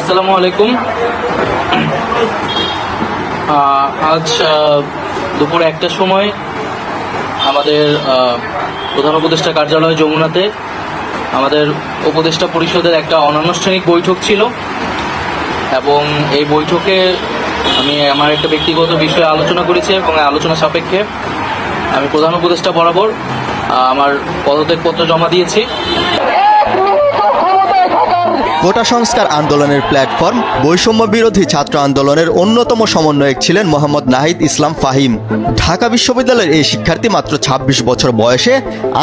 আসসালামু আলাইকুম। আজ দুপুর 1টার সময় আমাদের প্রধান উপদেষ্টা কার্যালয় যমুনাতে আমাদের উপদেষ্টা পরিষদের একটা অনানুষ্ঠানিক বৈঠক ছিল এবং এই বৈঠকে আমি আমার একটা ব্যক্তিগত বিষয়ে আলোচনা করেছি এবং আলোচনা সাপেক্ষে আমি প্রধান উপদেষ্টা বরাবর আমার পদত্যাগপত্র জমা দিয়েছি। কোটা সংস্কার আন্দোলনের প্ল্যাটফর্ম বৈষম্য বিরোধী ছাত্র আন্দোলনের অন্যতম সমন্বয়ক ছিলেন মোহাম্মদ নাহিদ ইসলাম ফাহিম। ঢাকা বিশ্ববিদ্যালয়ের এই শিক্ষার্থী মাত্র ২৬ বছর বয়সে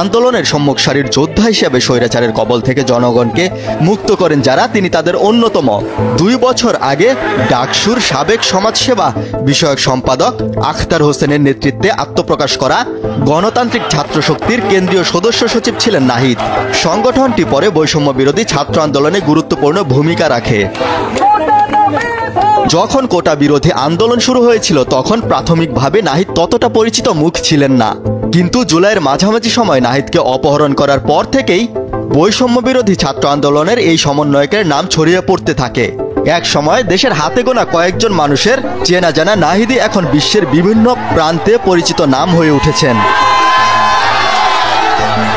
আন্দোলনের সম্মুখ সারির যোদ্ধা হিসেবে স্বৈরাচারের কবল থেকে জনগণকে মুক্ত করেন যারা, তিনি তাদের অন্যতম। ২ বছর আগে ডাকসুর সাবেক সমাজসেবা বিষয়ক সম্পাদক আখতার হোসেনের নেতৃত্বে আত্মপ্রকাশ করা গণতান্ত্রিক ছাত্র শক্তির কেন্দ্রীয় সদস্য সচিব ছিলেন নাহিদ। সংগঠনটি পরে বৈষম্য বিরোধী ছাত্র আন্দোলনে গুরুত্বপূর্ণ ভূমিকা রাখে। যখন কোটা বিরোধী আন্দোলন শুরু হয়েছিল তখন প্রাথমিকভাবে নাহিদ ততটা পরিচিত মুখ ছিলেন না, কিন্তু জুলাইয়ের মাঝামাঝি সময় নাহিদকে অপহরণ করার পর থেকেই বৈষম্য বিরোধী ছাত্র আন্দোলনের এই সমন্বয়কের নাম ছড়িয়ে পড়তে থাকে। এক সময় দেশের হাতে গোনা কয়েকজন মানুষের চেনা জানা নাহিদই এখন বিশ্বের বিভিন্ন প্রান্তে পরিচিত নাম হয়ে উঠেছেন।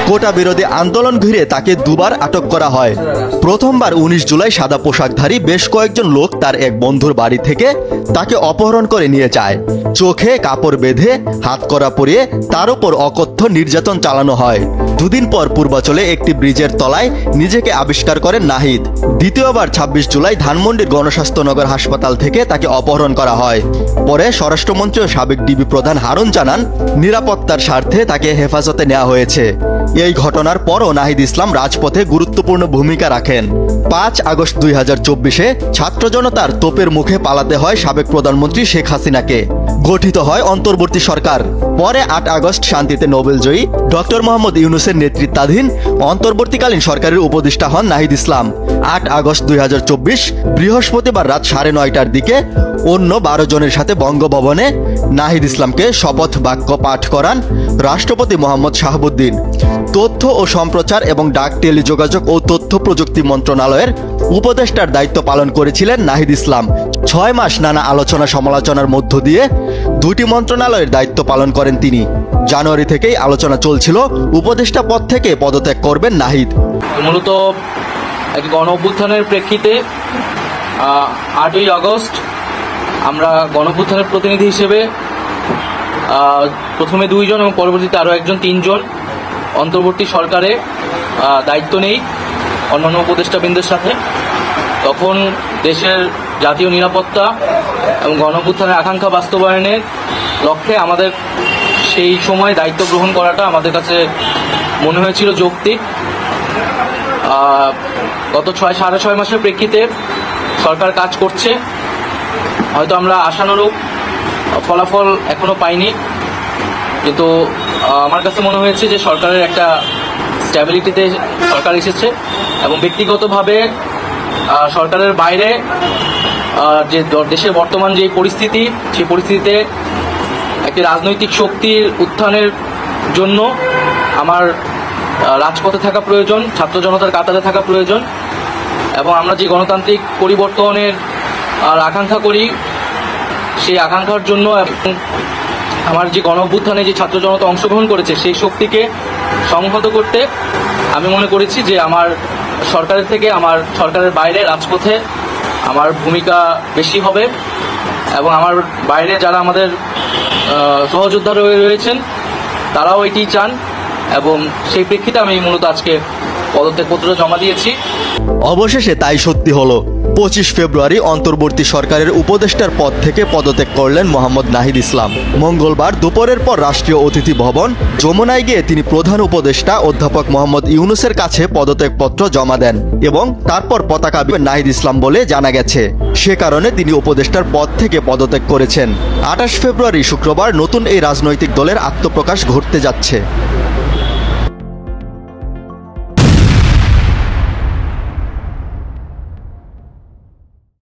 কোটা বিরোধী আন্দোলন ঘিরে তাকে দুবার আটক করা হয়। প্রথমবার ১৯ জুলাই সাদা পোশাকধারী বেশ কয়েকজন লোক তার এক বন্ধুর বাড়ি থেকে তাকে অপহরণ করে নিয়ে যায়। চোখে কাপড় বেঁধে হাতকড়া পরিয়ে তার উপর অকথ্য নির্যাতন চালানো হয়। দুদিন পর পূর্বাচলে একটি ব্রিজের তলায় নিজেকে আবিষ্কার করেন নাহিদ। দ্বিতীয়বার ২৬ জুলাই ধানমন্ডির গণস্বাস্থ্যনগর হাসপাতাল থেকে তাকে অপহরণ করা হয়। পরে স্বরাষ্ট্রমন্ত্রী ও সাবেক ডিবি প্রধান হারুন জানান, নিরাপত্তার স্বার্থে তাকে হেফাজতে নেওয়া হয়েছে। এই ঘটনার পরও নাহিদ ইসলাম রাজপথে গুরুত্বপূর্ণ ভূমিকা রাখেন। ৫ আগস্ট ২০২৪-এ ছাত্র জনতার তোপের মুখে পালাতে হয় সাবেক প্রধানমন্ত্রী শেখ হাসিনাকে। গঠিত হয় অন্তর্বর্তী সরকার। পরে ৮ আগস্ট শান্তিতে নোবেলজয়ী ডক্টর মোহাম্মদ ইউনূসের নেতৃত্বাধীন অন্তর্বর্তীকালীন সরকারের উপদেষ্টা হন নাহিদ ইসলাম। ৮ আগস্ট ২০২৪ বৃহস্পতিবার রাত ৯:৩০টার দিকে অন্য ১২ জনের সাথে বঙ্গভবনে নাহিদ ইসলামকে শপথ বাক্য পাঠ করান রাষ্ট্রপতি মোহাম্মদ শাহাবুদ্দিন। তথ্য ও সম্প্রচার এবং ডাক টেলিযোগাযোগ ও তথ্য প্রযুক্তি মন্ত্রণালয়ের উপদেষ্টার দায়িত্ব পালন করেছিলেন নাহিদ ইসলাম। ৬ মাস নানা আলোচনা সমালোচনার মধ্য দিয়ে ২টি মন্ত্রণালয়ের দায়িত্ব পালন করেন তিনি। জানুয়ারি থেকেই আলোচনা চলছিল উপদেষ্টা পদ থেকে পদত্যাগ করবেন নাহিদ। মূলত এক গণ অভ্যুত্থানের প্রেক্ষিতে ৮ই আগস্ট আমরা গণ অভ্যুত্থানের প্রতিনিধি হিসেবে প্রথমে ২ জন এবং পরবর্তীতে আরও একজন ৩ জন অন্তর্বর্তী সরকারে দায়িত্ব নেই অন্যান্য উপদেষ্টাবৃন্দের সাথে। তখন দেশের জাতীয় নিরাপত্তা এবং গণ অভ্যুত্থানের আকাঙ্ক্ষা বাস্তবায়নের লক্ষ্যে আমাদের সেই সময় দায়িত্ব গ্রহণ করাটা আমাদের কাছে মনে হয়েছিল যৌক্তিক। গত ৬.৫ মাসের প্রেক্ষিতে সরকার কাজ করছে, হয়তো আমরা আশানুরূপ ফলাফল এখনও পাইনি, কিন্তু আমার কাছে মনে হয়েছে যে সরকারের একটা স্ট্যাবিলিটিতে সরকার এসেছে এবং ব্যক্তিগতভাবে সরকারের বাইরে যে দেশের বর্তমান যে পরিস্থিতি, সেই পরিস্থিতিতে একটি রাজনৈতিক শক্তির উত্থানের জন্য আমার রাজপথে থাকা প্রয়োজন, ছাত্র জনতার কাতারে থাকা প্রয়োজন এবং আমরা যে গণতান্ত্রিক পরিবর্তনের আকাঙ্ক্ষা করি সেই আকাঙ্ক্ষার জন্য আমার যে গণ অভ্যুত্থানে যে ছাত্র জনতা অংশগ্রহণ করেছে সেই শক্তিকে সংহত করতে আমি মনে করেছি যে আমার সরকারের থেকে আমার সরকারের বাইরে রাজপথে আমার ভূমিকা বেশি হবে এবং আমার বাইরে যারা আমাদের সহযোদ্ধা রয়েছেন তারাও এটি চান এবং সেই প্রেক্ষিতে আমি মূলত আজকে পদত্যাগপত্র জমা দিয়েছি। অবশেষে তাই সত্যি হলো। ২৫ ফেব্রুয়ারি অন্তর্বর্তী সরকারের উপদেষ্টার পদ থেকে পদত্যাগ করলেন মোহাম্মদ নাহিদ ইসলাম। মঙ্গলবার দুপুরের পর রাষ্ট্রীয় অতিথি ভবন যমুনায় গিয়ে তিনি প্রধান উপদেষ্টা অধ্যাপক মোহাম্মদ ইউনূসের কাছে পদত্যাগপত্র জমা দেন এবং তারপর পতাকা নাহিদ ইসলাম বলে জানা গেছে। সে কারণে তিনি উপদেষ্টার পদ থেকে পদত্যাগ করেছেন। ২৮ ফেব্রুয়ারি শুক্রবার নতুন এই রাজনৈতিক দলের আত্মপ্রকাশ ঘটতে যাচ্ছে।